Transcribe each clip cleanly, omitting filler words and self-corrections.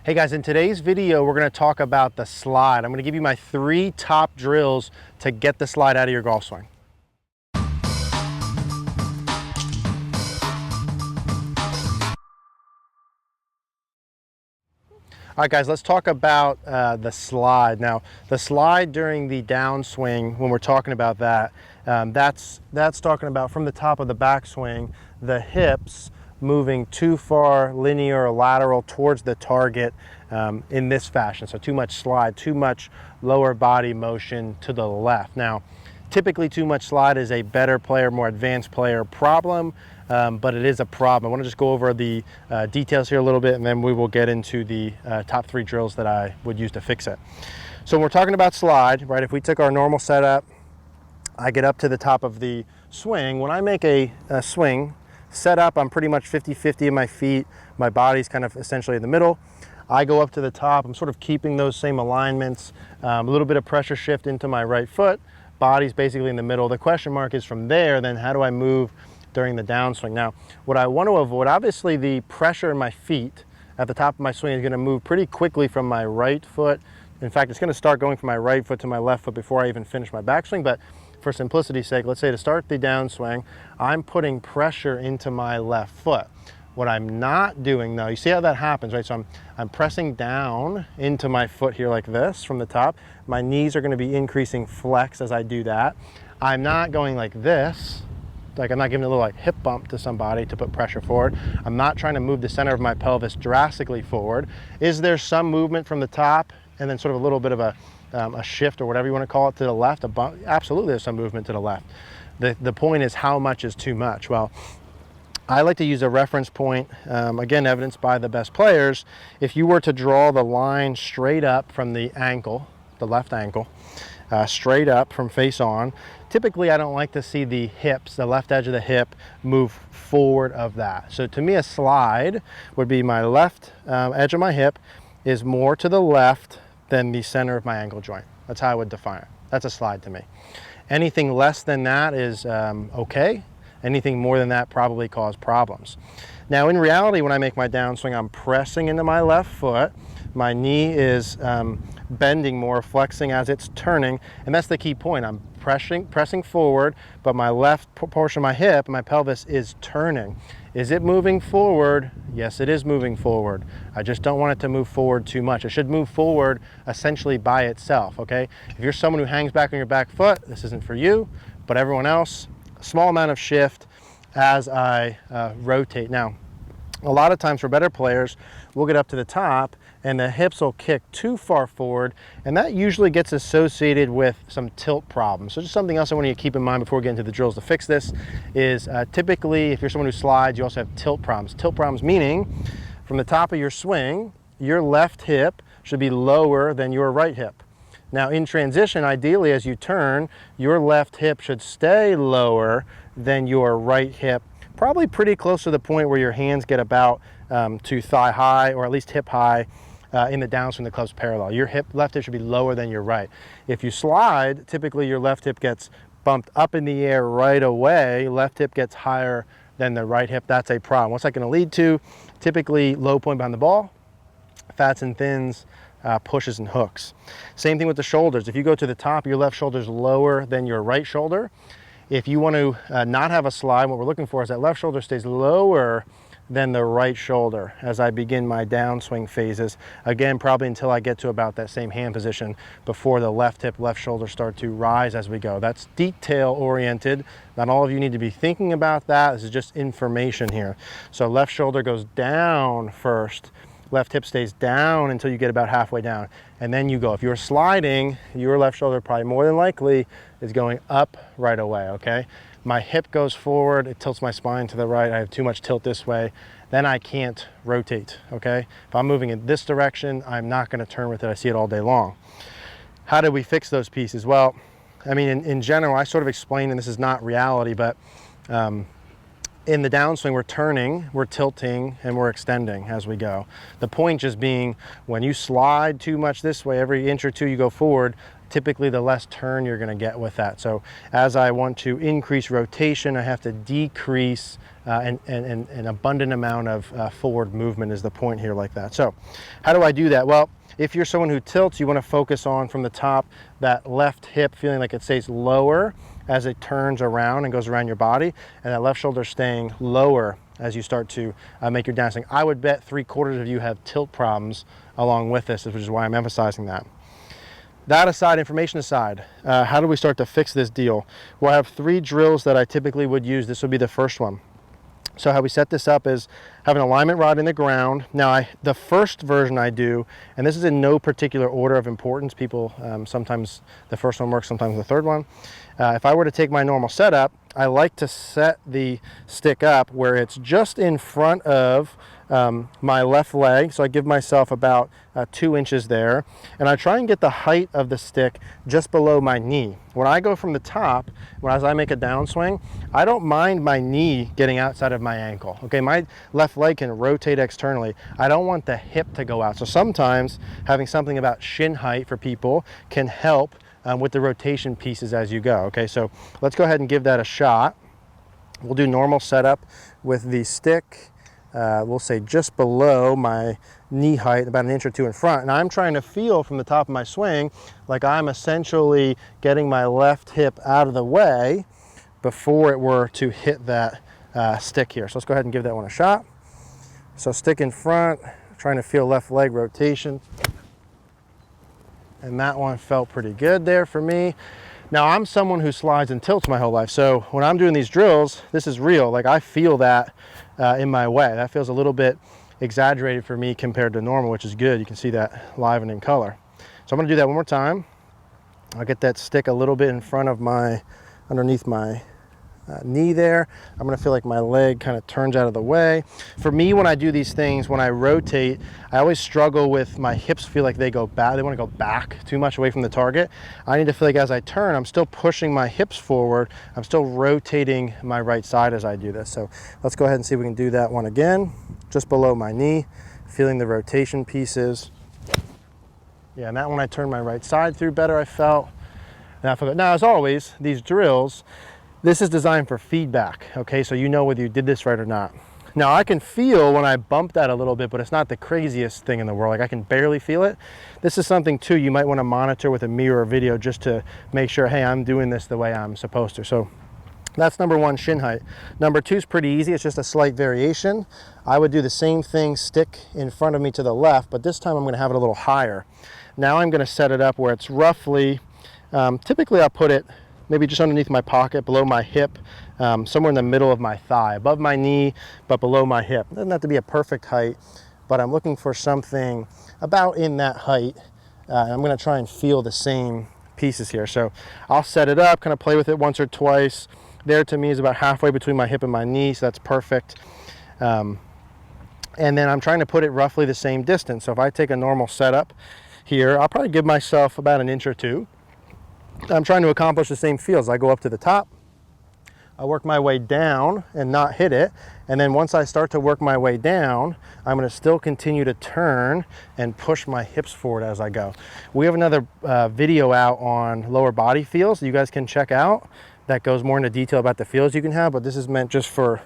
Hey guys, in today's video, we're going to talk about the slide. I'm going to give you my 3 top drills to get the slide out of your golf swing. All right guys, let's talk about the slide. Now, the slide during the downswing, when we're talking about that, that's talking about from the top of the backswing, the hips moving too far linear or lateral towards the target in this fashion. So too much slide, too much lower body motion to the left. Now, typically too much slide is a better player, more advanced player problem, but it is a problem. I want to just go over the details here a little bit, and then we will get into the top 3 drills that I would use to fix it. So when we're talking about slide, right, if we took our normal setup, I get up to the top of the swing. When I make a swing set up, I'm pretty much 50-50 in my feet. My body's kind of essentially in the middle. I go up to the top. I'm sort of keeping those same alignments, a little bit of pressure shift into my right foot. Body's basically in the middle. The question mark is from there, then how do I move during the downswing? Now, what I want to avoid, obviously the pressure in my feet at the top of my swing is going to move pretty quickly from my right foot. In fact, it's going to start going from my right foot to my left foot before I even finish my backswing. But for simplicity's sake, let's say to start the downswing, I'm putting pressure into my left foot. What I'm not doing though, you see how that happens, right? So I'm pressing down into my foot here like this from the top. My knees are going to be increasing flex as I do that. I'm not going like this, like I'm not giving a little like hip bump to somebody to put pressure forward. I'm not trying to move the center of my pelvis drastically forward. Is there some movement from the top and then sort of a little bit of a shift or whatever you want to call it to the left? Absolutely, there's some movement to the left. The point is, how much is too much? Well, I like to use a reference point, again, evidenced by the best players. If you were to draw the line straight up from the ankle, the left ankle, straight up from face on, typically I don't like to see the hips, the left edge of the hip, move forward of that. So to me, a slide would be my left edge of my hip is more to the left than the center of my ankle joint. That's how I would define it. That's a slide to me. Anything less than that is okay. Anything more than that probably cause problems. Now in reality, when I make my downswing, I'm pressing into my left foot. My knee is bending more, flexing as it's turning, and that's the key point. I'm pressing forward, but my left portion of my hip, my pelvis is turning. Is it moving forward? Yes, it is moving forward. I just don't want it to move forward too much. It should move forward essentially by itself, okay? If you're someone who hangs back on your back foot, this isn't for you, but everyone else, a small amount of shift as I rotate. Now, a lot of times for better players, we'll get up to the top and the hips will kick too far forward, and that usually gets associated with some tilt problems. So just something else I want you to keep in mind before we get into the drills to fix this is typically if you're someone who slides, you also have tilt problems. Tilt problems meaning from the top of your swing, your left hip should be lower than your right hip. Now in transition, ideally as you turn, your left hip should stay lower than your right hip, probably pretty close to the point where your hands get about to thigh high or at least hip high in the downswing, the club's parallel. Your left hip should be lower than your right. If you slide, typically your left hip gets bumped up in the air right away. Left hip gets higher than the right hip. That's a problem. What's that going to lead to? Typically low point behind the ball, fats and thins, pushes and hooks. Same thing with the shoulders. If you go to the top, your left shoulder is lower than your right shoulder. If you want to not have a slide, what we're looking for is that left shoulder stays lower than the right shoulder as I begin my downswing phases. Again, probably until I get to about that same hand position before the left hip, left shoulder start to rise as we go. That's detail oriented. Not all of you need to be thinking about that. This is just information here. So left shoulder goes down first. Left hip stays down until you get about halfway down. And then you go. If you're sliding, your left shoulder probably more than likely is going up right away, okay? My hip goes forward, it tilts my spine to the right, I have too much tilt this way, then I can't rotate, okay? If I'm moving in this direction, I'm not gonna turn with it. I see it all day long. How do we fix those pieces? Well, I mean, in general, I sort of explained, and this is not reality, but in the downswing, we're turning, we're tilting, and we're extending as we go. The point just being, when you slide too much this way, every inch or two you go forward, typically the less turn you're going to get with that. So as I want to increase rotation, I have to decrease an abundant amount of forward movement is the point here like that. So how do I do that? Well, if you're someone who tilts, you want to focus on from the top, that left hip feeling like it stays lower as it turns around and goes around your body, and that left shoulder staying lower as you start to make your downswing. I would bet 3/4 of you have tilt problems along with this, which is why I'm emphasizing that. That aside, information aside, how do we start to fix this deal? Well, I have 3 drills that I typically would use. This would be the first one. So how we set this up is have an alignment rod in the ground. Now the first version I do, and this is in no particular order of importance. People, sometimes the first one works, sometimes the third one. If I were to take my normal setup, I like to set the stick up where it's just in front of my left leg. So I give myself about 2 inches there, and I try and get the height of the stick just below my knee. When I go from the top, as I make a downswing, I don't mind my knee getting outside of my ankle. Okay, my left leg can rotate externally. I don't want the hip to go out. So sometimes having something about shin height for people can help with the rotation pieces as you go. Okay, so let's go ahead and give that a shot. We'll do normal setup with the stick. We'll say just below my knee height, about 1 inch or 2 in front. And I'm trying to feel from the top of my swing like I'm essentially getting my left hip out of the way before it were to hit that stick here. So let's go ahead and give that one a shot. So stick in front, trying to feel left leg rotation. And that one felt pretty good there for me. Now I'm someone who slides and tilts my whole life. So when I'm doing these drills, this is real. Like I feel that in my way. That feels a little bit exaggerated for me compared to normal, which is good. You can see that live and in color. So I'm gonna do that one more time. I'll get that stick a little bit in front of underneath my knee there. I'm gonna feel like my leg kind of turns out of the way. For me, when I do these things, when I rotate, I always struggle with my hips feel like they go back. They want to go back too much away from the target. I need to feel like as I turn, I'm still pushing my hips forward. I'm still rotating my right side as I do this. So let's go ahead and see if we can do that one again. Just below my knee, feeling the rotation pieces. Yeah, and that one I turned my right side through better, I felt. Now, as always, these drills, this is designed for feedback, okay? So you know whether you did this right or not. Now I can feel when I bump that a little bit, but it's not the craziest thing in the world. Like I can barely feel it. This is something too you might want to monitor with a mirror or video just to make sure, hey, I'm doing this the way I'm supposed to. So that's number 1, shin height. Number 2 is pretty easy. It's just a slight variation. I would do the same thing, stick in front of me to the left, but this time I'm going to have it a little higher. Now I'm going to set it up where it's roughly, typically I'll put it maybe just underneath my pocket, below my hip, somewhere in the middle of my thigh, above my knee, but below my hip. It doesn't have to be a perfect height, but I'm looking for something about in that height. I'm gonna try and feel the same pieces here. So I'll set it up, kind of play with it once or twice. There to me is about halfway between my hip and my knee, so that's perfect. And then I'm trying to put it roughly the same distance. So if I take a normal setup here, I'll probably give myself about 1 inch or 2. I'm trying to accomplish the same feels. I go up to the top, I work my way down and not hit it, and then once I start to work my way down, I'm going to still continue to turn and push my hips forward as I go. We have another video out on lower body feels that you guys can check out that goes more into detail about the feels you can have, but this is meant just for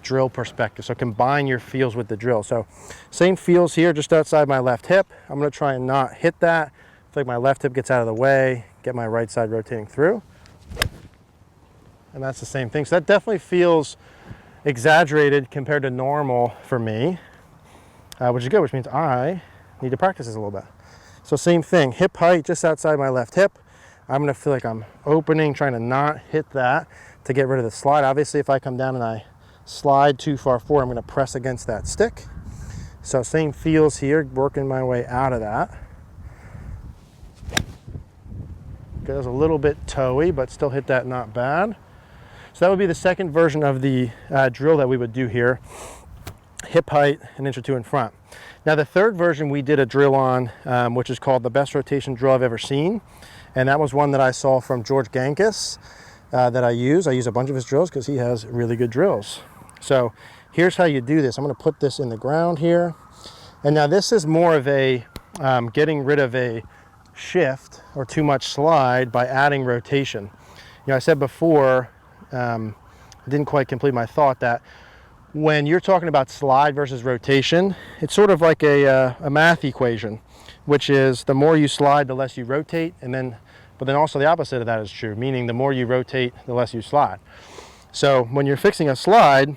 drill perspective. So combine your feels with the drill. So same feels here, just outside my left hip. I'm going to try and not hit that. I feel like my left hip gets out of the way, get my right side rotating through. And that's the same thing. So that definitely feels exaggerated compared to normal for me, which is good, which means I need to practice this a little bit. So same thing, hip height just outside my left hip. I'm gonna feel like I'm opening, trying to not hit that to get rid of the slide. Obviously, if I come down and I slide too far forward, I'm gonna press against that stick. So same feels here, working my way out of that. Goes a little bit toe-y, but still hit that not bad. So that would be the second version of the drill that we would do here. Hip height, 1 inch or 2 in front. Now the third version we did a drill on, which is called the best rotation drill I've ever seen. And that was one that I saw from George Gankis that I use. I use a bunch of his drills because he has really good drills. So here's how you do this. I'm gonna put this in the ground here. And now this is more of a getting rid of a shift or too much slide by adding rotation. You know, I said before, I didn't quite complete my thought, that when you're talking about slide versus rotation, it's sort of like a math equation, which is the more you slide, the less you rotate, but then also the opposite of that is true, meaning the more you rotate, the less you slide. So when you're fixing a slide,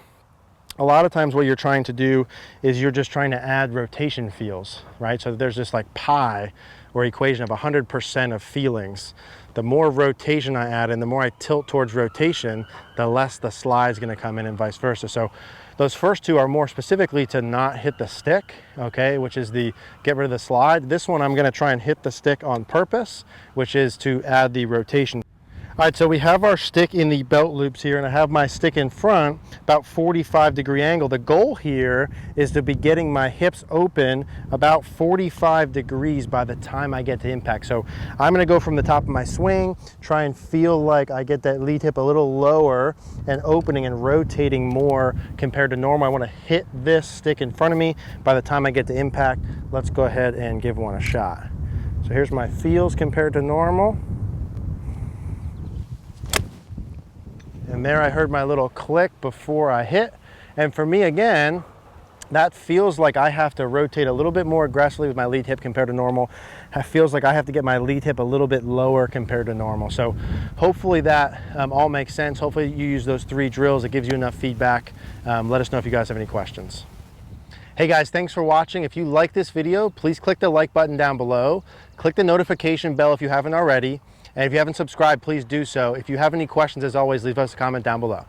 a lot of times what you're trying to do is you're just trying to add rotation feels, right? So there's this like pi or equation of 100% of feelings. The more rotation I add and the more I tilt towards rotation, the less the slide is going to come in, and vice versa. So those first two are more specifically to not hit the stick, okay, which is the get rid of the slide. This one I'm going to try and hit the stick on purpose, which is to add the rotation. All right, so we have our stick in the belt loops here, and I have my stick in front, about 45-degree angle. The goal here is to be getting my hips open about 45 degrees by the time I get to impact. So I'm gonna go from the top of my swing, try and feel like I get that lead hip a little lower and opening and rotating more compared to normal. I wanna hit this stick in front of me by the time I get to impact. Let's go ahead and give one a shot. So here's my feels compared to normal. And there I heard my little click before I hit. And for me, again, that feels like I have to rotate a little bit more aggressively with my lead hip compared to normal. It feels like I have to get my lead hip a little bit lower compared to normal. So hopefully that all makes sense. Hopefully you use those 3 drills. It gives you enough feedback. Let us know if you guys have any questions. Hey guys, thanks for watching. If you like this video, please click the like button down below. Click the notification bell if you haven't already. And if you haven't subscribed, please do so. If you have any questions, as always, leave us a comment down below.